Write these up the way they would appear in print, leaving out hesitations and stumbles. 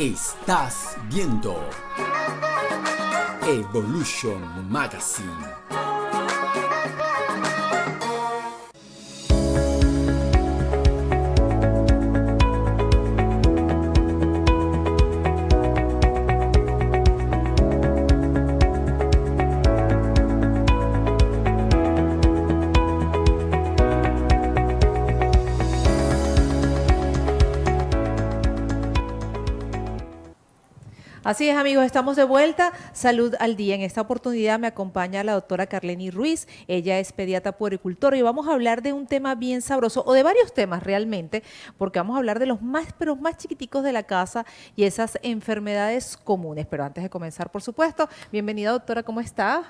Estás viendo Evolution Magazine. Así es, amigos, estamos de vuelta. Salud al día. En esta oportunidad me acompaña la doctora Carleni Ruiz. Ella es pediatra puericultora y vamos a hablar de un tema bien sabroso, o de varios temas realmente, porque vamos a hablar de los pero más chiquiticos de la casa y esas enfermedades comunes. Pero antes de comenzar, por supuesto, bienvenida, doctora, ¿cómo está?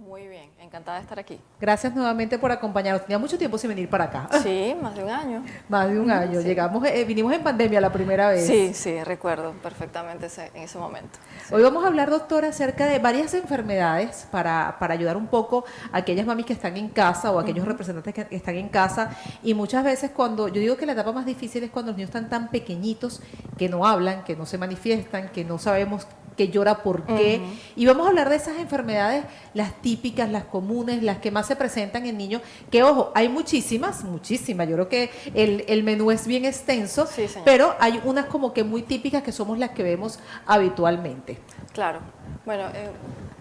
Muy bien, encantada de estar aquí. Gracias nuevamente por acompañarnos. Tenía mucho tiempo sin venir para acá. Sí, más de un año. Más de un año. Sí. Llegamos, vinimos en pandemia la primera vez. Sí, recuerdo perfectamente en ese momento. Sí. Hoy vamos a hablar, doctora, acerca de varias enfermedades para ayudar un poco a aquellas mamis que están en casa o a aquellos representantes que están en casa. Y muchas veces yo digo que la etapa más difícil es cuando los niños están tan pequeñitos que no hablan, que no se manifiestan, que no sabemos que llora por qué. Y vamos a hablar de esas enfermedades, las típicas, las comunes, las que más se presentan en niños, que ojo, hay muchísimas, yo creo que el menú es bien extenso, Sí, señor. pero hay unas como que muy típicas que somos las que vemos habitualmente. Claro. Bueno,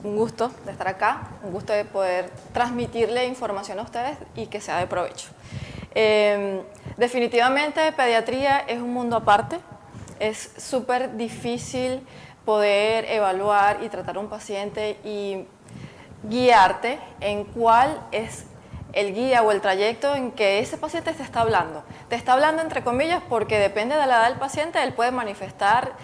un gusto de estar acá, un gusto de poder transmitirle información a ustedes y que sea de provecho. Definitivamente, pediatría es un mundo aparte, es súper difícil poder evaluar y tratar a un paciente y guiarte en cuál es el guía o el trayecto en que ese paciente te está hablando. Te está hablando entre comillas porque depende de la edad del paciente, él puede manifestar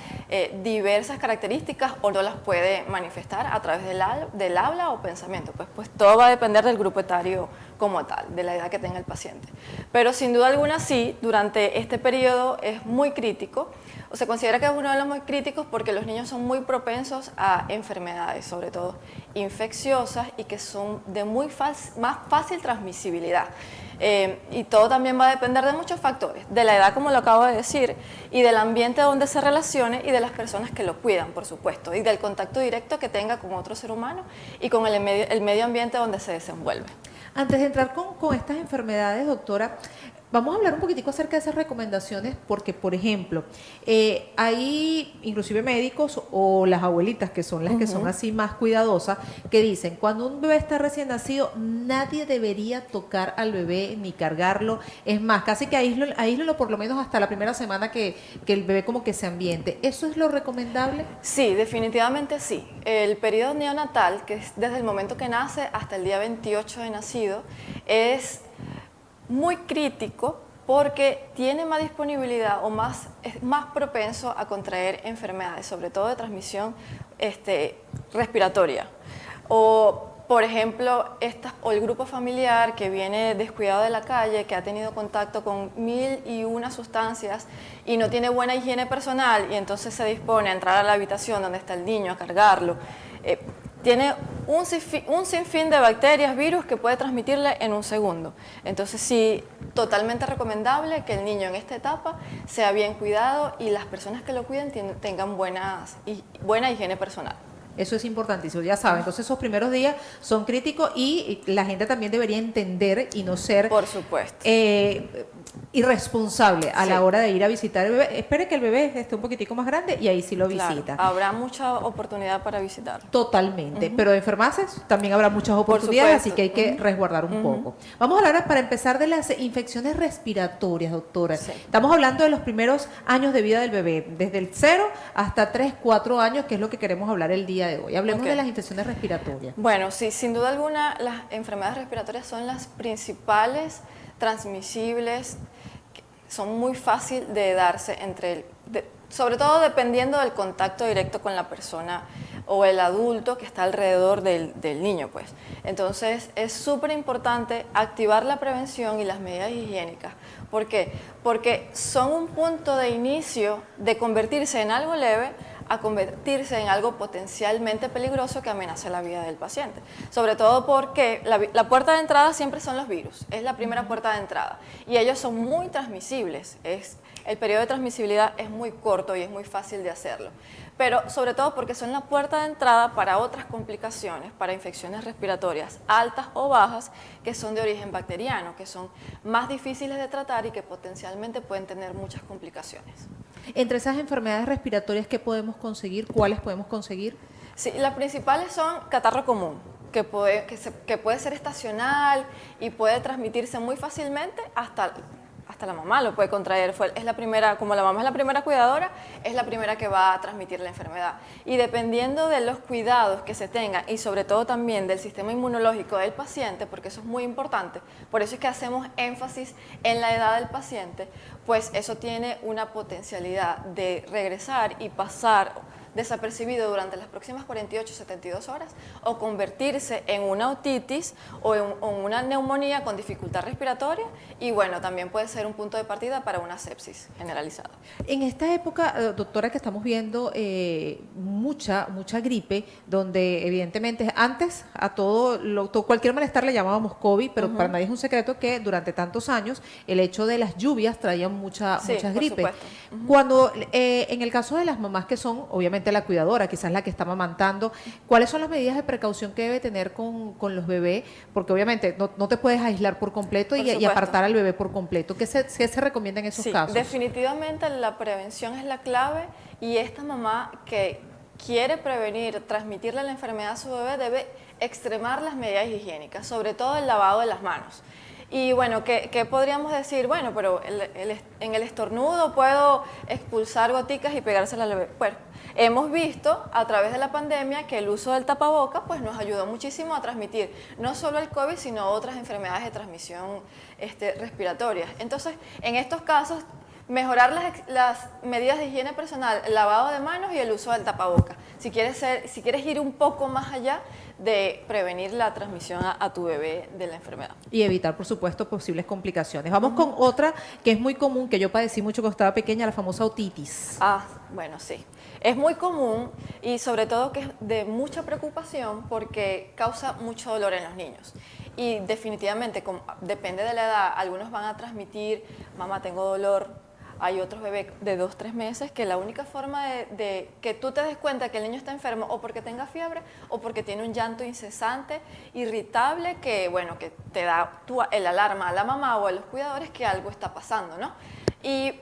diversas características o no las puede manifestar a través del habla o pensamiento. Pues todo va a depender del grupo etario como tal, de la edad que tenga el paciente. Pero sin duda alguna sí, durante este periodo es muy crítico, o se considera que es uno de los muy críticos porque los niños son muy propensos a enfermedades, sobre todo infecciosas y que son de más fácil transmisibilidad. Y todo también va a depender de muchos factores, de la edad, como lo acabo de decir, y del ambiente donde se relacione y de las personas que lo cuidan, por supuesto, y del contacto directo que tenga con otro ser humano y con el medio ambiente donde se desenvuelve. Antes de entrar con estas enfermedades, doctora, vamos a hablar un poquitico acerca de esas recomendaciones porque, por ejemplo, hay inclusive médicos o las abuelitas que son las que son así más cuidadosas que dicen, cuando un bebé está recién nacido, nadie debería tocar al bebé ni cargarlo. Es más, casi que aíslo por lo menos hasta la primera semana que el bebé como que se ambiente. ¿Eso es lo recomendable? Sí, definitivamente sí. El periodo neonatal, que es desde el momento que nace hasta el día 28 de nacido, es muy crítico porque tiene más disponibilidad o es más propenso a contraer enfermedades, sobre todo de transmisión respiratoria. O, por ejemplo, o el grupo familiar que viene descuidado de la calle, que ha tenido contacto con 1001 sustancias y no tiene buena higiene personal y entonces se dispone a entrar a la habitación donde está el niño, a cargarlo. Tiene un sinfín de bacterias, virus que puede transmitirle en un segundo. Entonces sí, totalmente recomendable que el niño en esta etapa sea bien cuidado y las personas que lo cuiden tengan buena higiene personal. Eso es importantísimo, ya saben. Entonces esos primeros días son críticos y la gente también debería entender y no ser, por supuesto, irresponsable a la hora de ir a visitar el bebé. Espere que el bebé esté un poquitico más grande y ahí sí lo visita. Habrá mucha oportunidad para visitarlo. Totalmente, pero de enfermarse también habrá muchas oportunidades, así que hay que resguardar un poco. Vamos a hablar para empezar de las infecciones respiratorias, doctora. Sí. Estamos hablando de los primeros años de vida del bebé, desde el 0 hasta 3, 4 años, que es lo que queremos hablar el día de hoy. Hablemos de las infecciones respiratorias. Bueno, sí, sin duda alguna las enfermedades respiratorias son las principales transmisibles, son muy fáciles de darse sobre todo dependiendo del contacto directo con la persona o el adulto que está alrededor del niño, pues. Entonces es súper importante activar la prevención y las medidas higiénicas. ¿Por qué? Porque son un punto de inicio de convertirse en algo leve a convertirse en algo potencialmente peligroso que amenace la vida del paciente. Sobre todo porque la puerta de entrada siempre son los virus, es la primera puerta de entrada y ellos son muy transmisibles. el periodo de transmisibilidad es muy corto y es muy fácil de hacerlo. Pero sobre todo porque son la puerta de entrada para otras complicaciones, para infecciones respiratorias altas o bajas que son de origen bacteriano, que son más difíciles de tratar y que potencialmente pueden tener muchas complicaciones. Entre esas enfermedades respiratorias, ¿qué podemos conseguir? ¿Cuáles podemos conseguir? Sí, las principales son catarro común, que puede ser estacional y puede transmitirse muy fácilmente hasta la mamá lo puede contraer. Es la primera, como la mamá es la primera cuidadora, es la primera que va a transmitir la enfermedad. Y dependiendo de los cuidados que se tengan y sobre todo también del sistema inmunológico del paciente, porque eso es muy importante, por eso es que hacemos énfasis en la edad del paciente, pues eso tiene una potencialidad de regresar y pasar desapercibido durante las próximas 48-72 horas o convertirse en una otitis o en una neumonía con dificultad respiratoria y bueno, también puede ser un punto de partida para una sepsis generalizada. En esta época, doctora, que estamos viendo mucha gripe, donde evidentemente antes a cualquier malestar le llamábamos COVID, pero para nadie es un secreto que durante tantos años el hecho de las lluvias traía muchas gripes. Cuando en el caso de las mamás que son obviamente la cuidadora, quizás la que está amamantando, ¿cuáles son las medidas de precaución que debe tener con los bebés? Porque obviamente no te puedes aislar por completo y apartar al bebé por completo. ¿Qué se recomienda en esos casos? Definitivamente la prevención es la clave y esta mamá que quiere prevenir, transmitirle la enfermedad a su bebé debe extremar las medidas higiénicas, sobre todo el lavado de las manos. Y bueno, ¿qué podríamos decir? Bueno, pero en el estornudo puedo expulsar goticas y pegárselas al bebé. Bueno, hemos visto a través de la pandemia que el uso del tapaboca pues nos ayudó muchísimo a transmitir no solo el COVID, sino otras enfermedades de transmisión respiratorias. Entonces, en estos casos, mejorar las medidas de higiene personal, el lavado de manos y el uso del tapaboca. Si quieres ir un poco más allá de prevenir la transmisión a tu bebé de la enfermedad. Y evitar, por supuesto, posibles complicaciones. Vamos con otra que es muy común, que yo padecí mucho cuando estaba pequeña, la famosa otitis. Bueno, sí. Es muy común y sobre todo que es de mucha preocupación porque causa mucho dolor en los niños. Y definitivamente, depende de la edad, algunos van a transmitir, mamá, tengo dolor. Hay otros bebés de 2-3 meses que la única forma de que tú te des cuenta que el niño está enfermo o porque tenga fiebre o porque tiene un llanto incesante, irritable, que bueno, que te da el alarma a la mamá o a los cuidadores que algo está pasando, ¿no? Y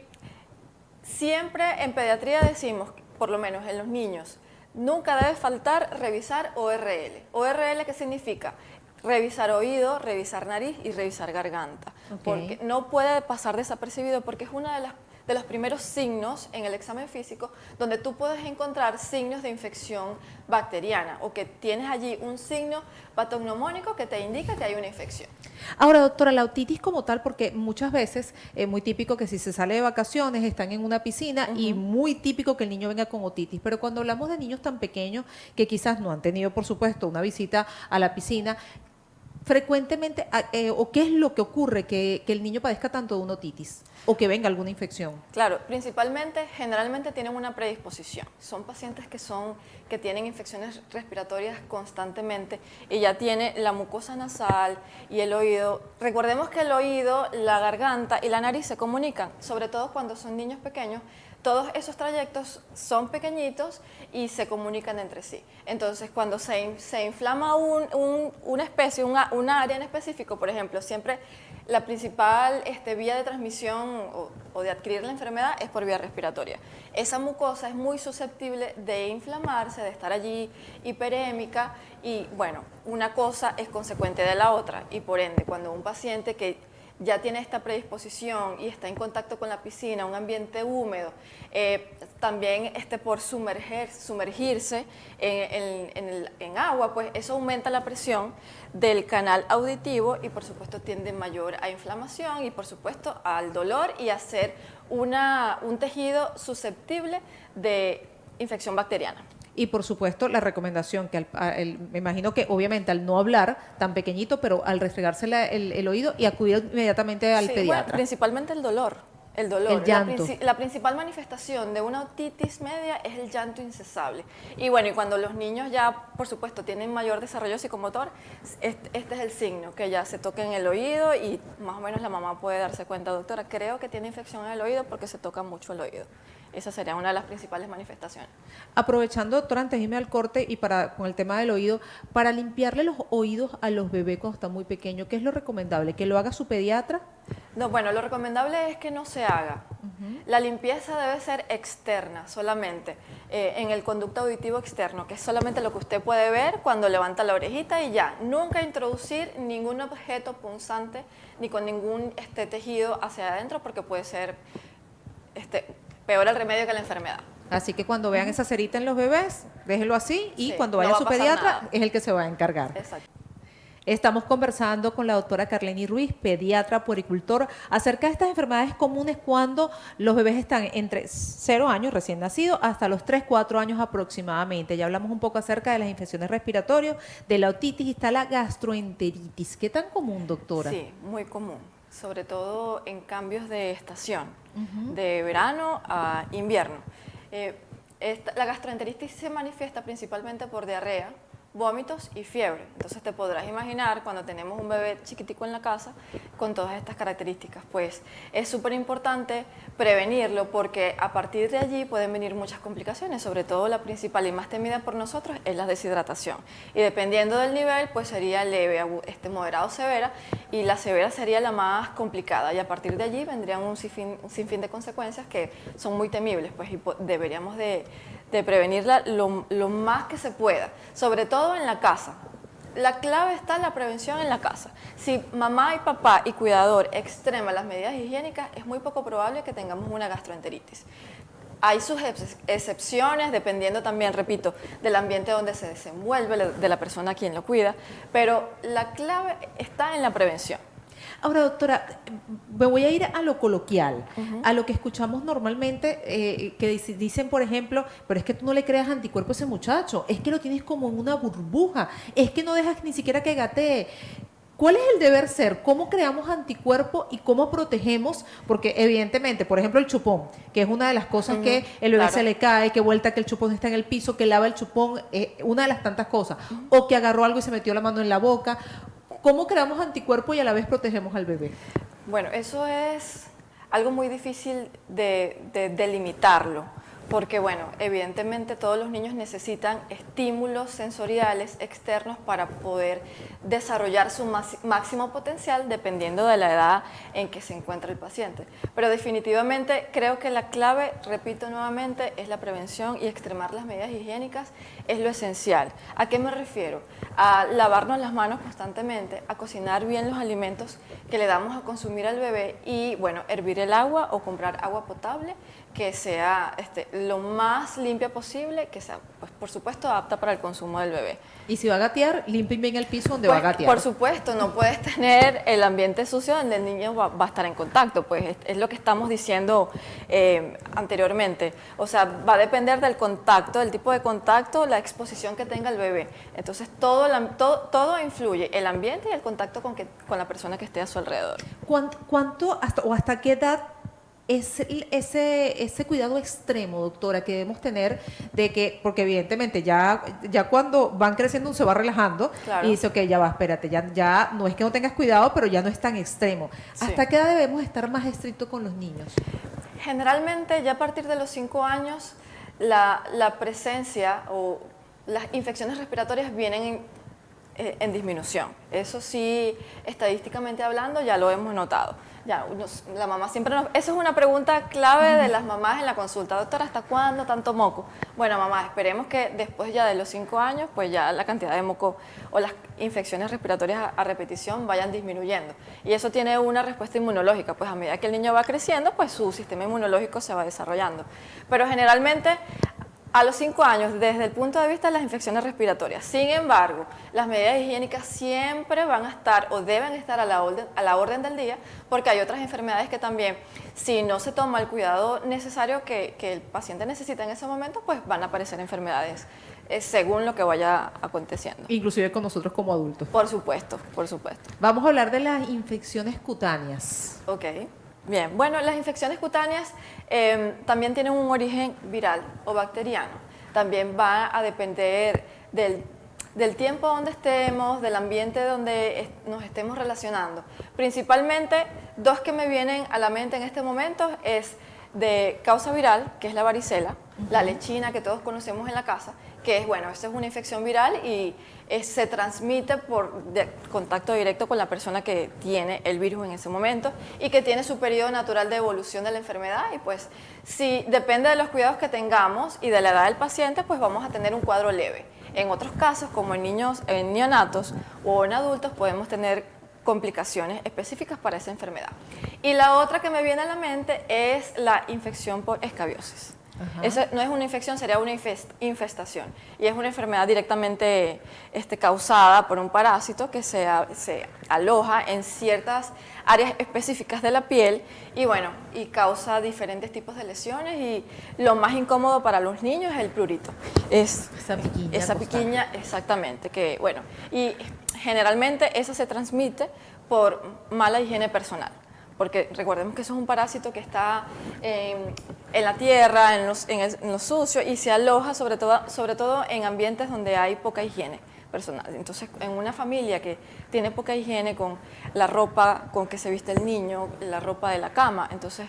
siempre en pediatría decimos, por lo menos en los niños, nunca debe faltar revisar ORL. ¿ORL qué significa? Revisar oído, revisar nariz y revisar garganta. Porque no puede pasar desapercibido porque es una de los primeros signos en el examen físico donde tú puedes encontrar signos de infección bacteriana o que tienes allí un signo patognomónico que te indica que hay una infección. Ahora, doctora, la otitis como tal, porque muchas veces es muy típico que si se sale de vacaciones están en una piscina y muy típico que el niño venga con otitis, pero cuando hablamos de niños tan pequeños que quizás no han tenido, por supuesto, una visita a la piscina, frecuentemente, o qué es lo que ocurre que el niño padezca tanto de una otitis o que venga alguna infección. Claro, generalmente tienen una predisposición. Son pacientes que tienen infecciones respiratorias constantemente y ya tiene la mucosa nasal y el oído. Recordemos que el oído, la garganta y la nariz se comunican, sobre todo cuando son niños pequeños. Todos esos trayectos son pequeñitos y se comunican entre sí. Entonces, cuando se inflama una especie, una área en específico, por ejemplo, siempre la principal vía de transmisión o de adquirir la enfermedad es por vía respiratoria. Esa mucosa es muy susceptible de inflamarse, de estar allí hiperémica y, bueno, una cosa es consecuente de la otra y, por ende, cuando un paciente que ya tiene esta predisposición y está en contacto con la piscina, un ambiente húmedo, también por sumergirse en agua, pues eso aumenta la presión del canal auditivo y por supuesto tiende mayor a inflamación y por supuesto al dolor y a ser un tejido susceptible de infección bacteriana. Y por supuesto la recomendación que me imagino que obviamente al no hablar tan pequeñito, pero al restregarse el oído y acudir inmediatamente al pediatra. Bueno, principalmente el dolor. El dolor. El llanto. La principal manifestación de una otitis media es el llanto incesable. Y bueno, y cuando los niños ya, por supuesto, tienen mayor desarrollo psicomotor, este es el signo, que ya se toca en el oído y más o menos la mamá puede darse cuenta, doctora, creo que tiene infección en el oído porque se toca mucho el oído. Esa sería una de las principales manifestaciones. Aprovechando, doctora, antes de irme al corte y con el tema del oído, para limpiarle los oídos a los bebés cuando están muy pequeños, ¿qué es lo recomendable? ¿Que lo haga su pediatra? No, bueno, lo recomendable es que no se haga. La limpieza debe ser externa solamente, en el conducto auditivo externo, que es solamente lo que usted puede ver cuando levanta la orejita y ya. Nunca introducir ningún objeto punzante ni con ningún tejido hacia adentro porque puede ser peor el remedio que la enfermedad. Así que cuando vean esa cerita en los bebés, déjelo así y Sí, cuando no vaya va a su a pasar pediatra nada. es el que se va a encargar. Exacto. Estamos conversando con la doctora Carleni Ruiz, pediatra, puericultor, acerca de estas enfermedades comunes cuando los bebés están entre 0 años recién nacidos hasta los 3, 4 años aproximadamente. Ya hablamos un poco acerca de las infecciones respiratorias, de la otitis y está la gastroenteritis. ¿Qué tan común, doctora? Sí, muy común, sobre todo en cambios de estación, de verano a invierno. La gastroenteritis se manifiesta principalmente por diarrea, vómitos y fiebre. Entonces te podrás imaginar cuando tenemos un bebé chiquitico en la casa con todas estas características. Pues es súper importante prevenirlo porque a partir de allí pueden venir muchas complicaciones, sobre todo la principal y más temida por nosotros es la deshidratación. Y dependiendo del nivel, pues sería leve, moderado, severa, y la severa sería la más complicada. Y a partir de allí vendrían un sinfín de consecuencias que son muy temibles, pues y deberíamos de prevenirla lo más que se pueda, sobre todo en la casa. La clave está en la prevención en la casa. Si mamá y papá y cuidador extrema las medidas higiénicas, es muy poco probable que tengamos una gastroenteritis. Hay sus excepciones, dependiendo también, repito, del ambiente donde se desenvuelve, de la persona a quien lo cuida, pero la clave está en la prevención. Ahora, doctora, me voy a ir a lo coloquial, a lo que escuchamos normalmente, que dicen, por ejemplo, pero es que tú no le creas anticuerpo a ese muchacho, es que lo tienes como en una burbuja, es que no dejas ni siquiera que gatee. ¿Cuál es el deber ser? ¿Cómo creamos anticuerpos y cómo protegemos? Porque evidentemente, por ejemplo, el chupón, que es una de las cosas que el bebé se le cae, que vuelta que el chupón está en el piso, que lava el chupón, una de las tantas cosas, o que agarró algo y se metió la mano en la boca. ¿Cómo creamos anticuerpos y a la vez protegemos al bebé? Bueno, eso es algo muy difícil de delimitarlo, porque bueno, evidentemente todos los niños necesitan estímulos sensoriales externos para poder desarrollar su máximo potencial dependiendo de la edad en que se encuentra el paciente. Pero definitivamente creo que la clave, repito nuevamente, es la prevención y extremar las medidas higiénicas es lo esencial. ¿A qué me refiero? A lavarnos las manos constantemente, a cocinar bien los alimentos que le damos a consumir al bebé y bueno, hervir el agua o comprar agua potable que sea lo más limpia posible, que sea, pues, por supuesto, apta para el consumo del bebé. Y si va a gatear, limpien bien el piso donde va a gatear. Por supuesto, no puedes tener el ambiente sucio donde el niño va a estar en contacto, pues es lo que estamos diciendo anteriormente. O sea, va a depender del contacto, del tipo de contacto, la exposición que tenga el bebé. Entonces, todo influye, el ambiente y el contacto con la persona que esté a su alrededor. ¿Cuánto hasta qué edad es ese cuidado extremo, doctora, que debemos tener de que, porque evidentemente ya cuando van creciendo uno se va relajando Claro. y dice, ok, ya va, espérate, ya no es que no tengas cuidado, pero ya no es tan extremo. Sí. ¿Hasta qué edad debemos estar más estrictos con los niños? Generalmente, ya a partir de los 5 años, la presencia o las infecciones respiratorias vienen en disminución. Eso sí, estadísticamente hablando, ya lo hemos notado. Ya, la mamá siempre eso es una pregunta clave de las mamás en la consulta. Doctora, ¿hasta cuándo tanto moco? Bueno, mamá, esperemos que después ya de los 5 años, pues ya la cantidad de moco o las infecciones respiratorias a repetición vayan disminuyendo. Y eso tiene una respuesta inmunológica, pues a medida que el niño va creciendo, pues su sistema inmunológico se va desarrollando. Pero generalmente a los 5 años, desde el punto de vista de las infecciones respiratorias. Sin embargo, las medidas higiénicas siempre van a estar o deben estar a la orden del día, porque hay otras enfermedades que también, si no se toma el cuidado necesario que el paciente necesita en ese momento, pues van a aparecer enfermedades según lo que vaya aconteciendo. Inclusive con nosotros como adultos. Por supuesto, por supuesto. Vamos a hablar de las infecciones cutáneas. Ok. Bien, bueno, las infecciones cutáneas también tienen un origen viral o bacteriano. También va a depender del tiempo donde estemos, del ambiente donde nos estemos relacionando. Principalmente, dos que me vienen a la mente en este momento es de causa viral, que es la varicela, la lechina que todos conocemos en la casa, que es, bueno, esta es una infección viral y se transmite por contacto directo con la persona que tiene el virus en ese momento y que tiene su periodo natural de evolución de la enfermedad y pues si depende de los cuidados que tengamos y de la edad del paciente, pues vamos a tener un cuadro leve. En otros casos, como en niños, en neonatos o en adultos, podemos tener complicaciones específicas para esa enfermedad. Y la otra que me viene a la mente es la infección por escabiosis. Eso no es una infección, sería una infestación. Y es una enfermedad directamente causada por un parásito que se aloja en ciertas áreas específicas de la piel y bueno, y causa diferentes tipos de lesiones y lo más incómodo para los niños es el prurito. Esa piquiña, exactamente, que bueno, y generalmente eso se transmite por mala higiene personal. Porque recordemos que eso es un parásito que está en la tierra, en lo sucio y se aloja sobre todo en ambientes donde hay poca higiene personal. Entonces, en una familia que tiene poca higiene con la ropa con que se viste el niño, la ropa de la cama, entonces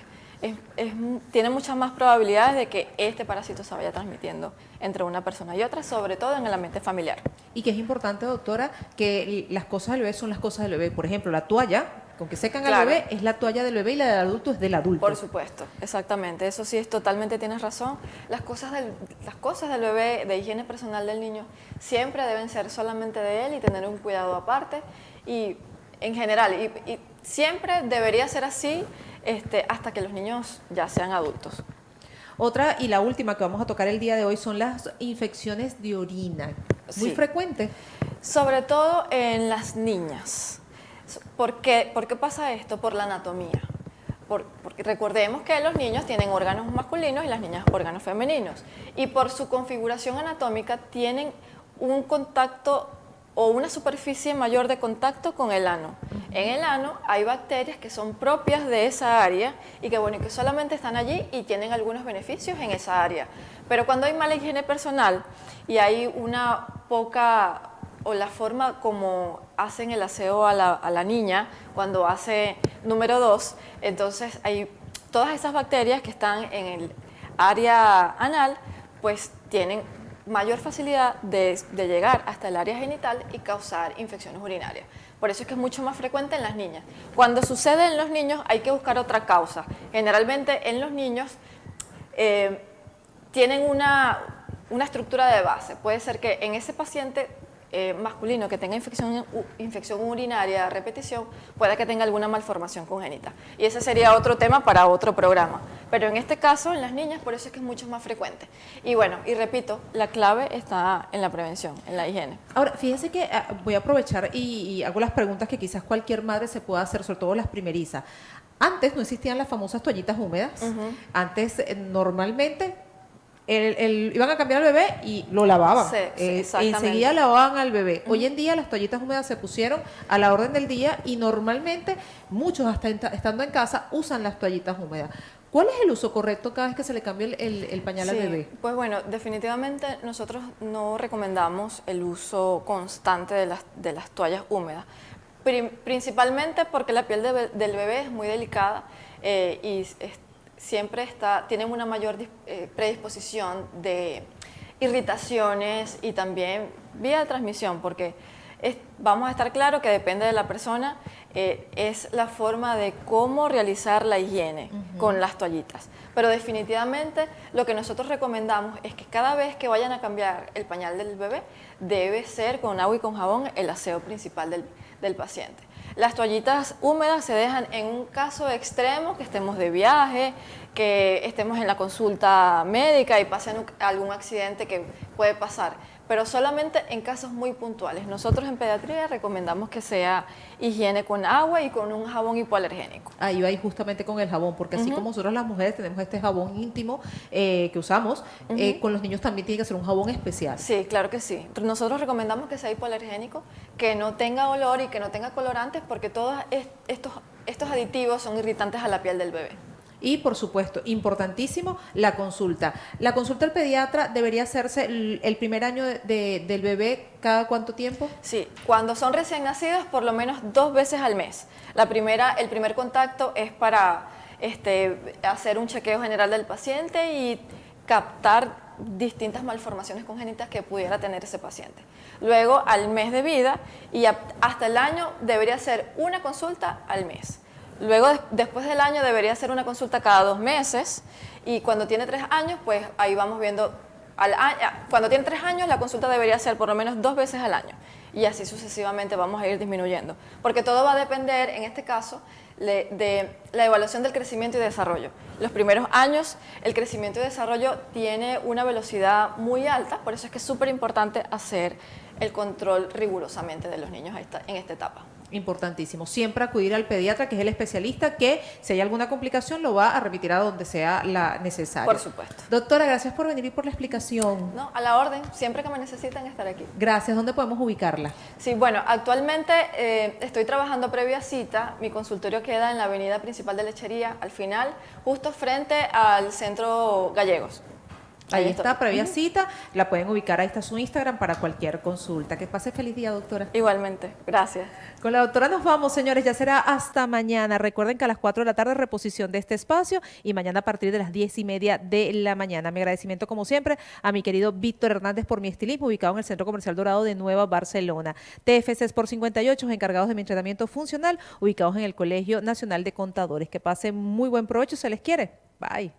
tiene muchas más probabilidades de que este parásito se vaya transmitiendo entre una persona y otra, sobre todo en el ambiente familiar. Y que es importante, doctora, que las cosas del bebé son las cosas del bebé. Por ejemplo, la toalla con que secan al bebé es la toalla del bebé y la del adulto es del adulto. Por supuesto, exactamente. Eso sí, tienes razón. Las cosas del bebé, de higiene personal del niño, siempre deben ser solamente de él y tener un cuidado aparte. Y en general, y siempre debería ser así hasta que los niños ya sean adultos. Otra y la última que vamos a tocar el día de hoy son las infecciones de orina. Muy frecuentes. Sobre todo en las niñas. ¿Por qué pasa esto? Por la anatomía. Porque recordemos que los niños tienen órganos masculinos y las niñas órganos femeninos. Y por su configuración anatómica tienen un contacto o una superficie mayor de contacto con el ano. En el ano hay bacterias que son propias de esa área y que solamente están allí y tienen algunos beneficios en esa área. Pero cuando hay mala higiene personal y hay una poca o la forma como hacen el aseo a la niña cuando hace número 2, entonces hay todas esas bacterias que están en el área anal, pues tienen mayor facilidad de llegar hasta el área genital y causar infecciones urinarias. Por eso es que es mucho más frecuente en las niñas. Cuando sucede en los niños hay que buscar otra causa. Generalmente en los niños tienen una estructura de base. Puede ser que en ese paciente masculino que tenga infección urinaria a repetición, pueda que tenga alguna malformación congénita. Y ese sería otro tema para otro programa. Pero en este caso, en las niñas, por eso es que es mucho más frecuente. Y bueno, y repito, la clave está en la prevención, en la higiene. Ahora, fíjense que voy a aprovechar y hago las preguntas que quizás cualquier madre se pueda hacer, sobre todo las primerizas. Antes no existían las famosas toallitas húmedas. Antes, normalmente, iban a cambiar al bebé y lo lavaban. Sí, enseguida lavaban al bebé. Hoy en día las toallitas húmedas se pusieron a la orden del día y normalmente muchos, hasta estando en casa, usan las toallitas húmedas. ¿Cuál es el uso correcto cada vez que se le cambia el pañal al bebé? Pues bueno, definitivamente nosotros no recomendamos el uso constante de las toallas húmedas, principalmente porque la piel del bebé es muy delicada y siempre tienen una mayor predisposición de irritaciones y también vía de transmisión, porque vamos a estar claro que depende de la persona, es la forma de cómo realizar la higiene con las toallitas. Pero definitivamente lo que nosotros recomendamos es que cada vez que vayan a cambiar el pañal del bebé, debe ser con agua y con jabón el aseo principal del paciente. Las toallitas húmedas se dejan en un caso extremo, que estemos de viaje, que estemos en la consulta médica y pase algún accidente que puede pasar, pero solamente en casos muy puntuales. Nosotros en pediatría recomendamos que sea higiene con agua y con un jabón hipoalergénico. Ahí va justamente con el jabón, porque así como nosotros las mujeres tenemos este jabón íntimo que usamos, con los niños también tiene que ser un jabón especial. Sí, claro que sí. Nosotros recomendamos que sea hipoalergénico, que no tenga olor y que no tenga colorantes, porque todos estos estos aditivos son irritantes a la piel del bebé. Y por supuesto, importantísimo, la consulta. La consulta al pediatra debería hacerse el primer año del bebé, ¿cada cuánto tiempo? Sí, cuando son recién nacidos, por lo menos 2 veces al mes. El primer contacto es para hacer un chequeo general del paciente y captar distintas malformaciones congénitas que pudiera tener ese paciente. Luego, al mes de vida y hasta el año, debería ser una consulta al mes. Luego, después del año, debería ser una consulta cada 2 meses. Y cuando tiene 3 años, pues ahí vamos viendo. Cuando tiene 3 años, la consulta debería ser por lo menos 2 veces al año. Y así sucesivamente vamos a ir disminuyendo. Porque todo va a depender, en este caso, de la evaluación del crecimiento y desarrollo. Los primeros años, el crecimiento y desarrollo tiene una velocidad muy alta, por eso es que es súper importante hacer el control rigurosamente de los niños en esta etapa. Importantísimo. Siempre acudir al pediatra, que es el especialista, que si hay alguna complicación lo va a remitir a donde sea la necesaria. Por supuesto. Doctora, gracias por venir y por la explicación. No, a la orden, siempre que me necesiten estar aquí. Gracias. ¿Dónde podemos ubicarla? Sí, bueno, actualmente estoy trabajando previa cita. Mi consultorio queda en la avenida principal de Lechería, al final, justo frente al Centro Gallegos. Ahí está, previa cita, la pueden ubicar, ahí está su Instagram para cualquier consulta. Que pase feliz día, doctora. Igualmente, gracias. Con la doctora nos vamos, señores, ya será hasta mañana. Recuerden que a las 4 de la tarde reposición de este espacio y mañana a partir de las 10:30 de la mañana. Mi agradecimiento, como siempre, a mi querido Víctor Hernández por mi estilismo, ubicado en el Centro Comercial Dorado de Nueva Barcelona. TFC Sport 58, encargados de mi entrenamiento funcional, ubicados en el Colegio Nacional de Contadores. Que pasen muy buen provecho, se les quiere. Bye.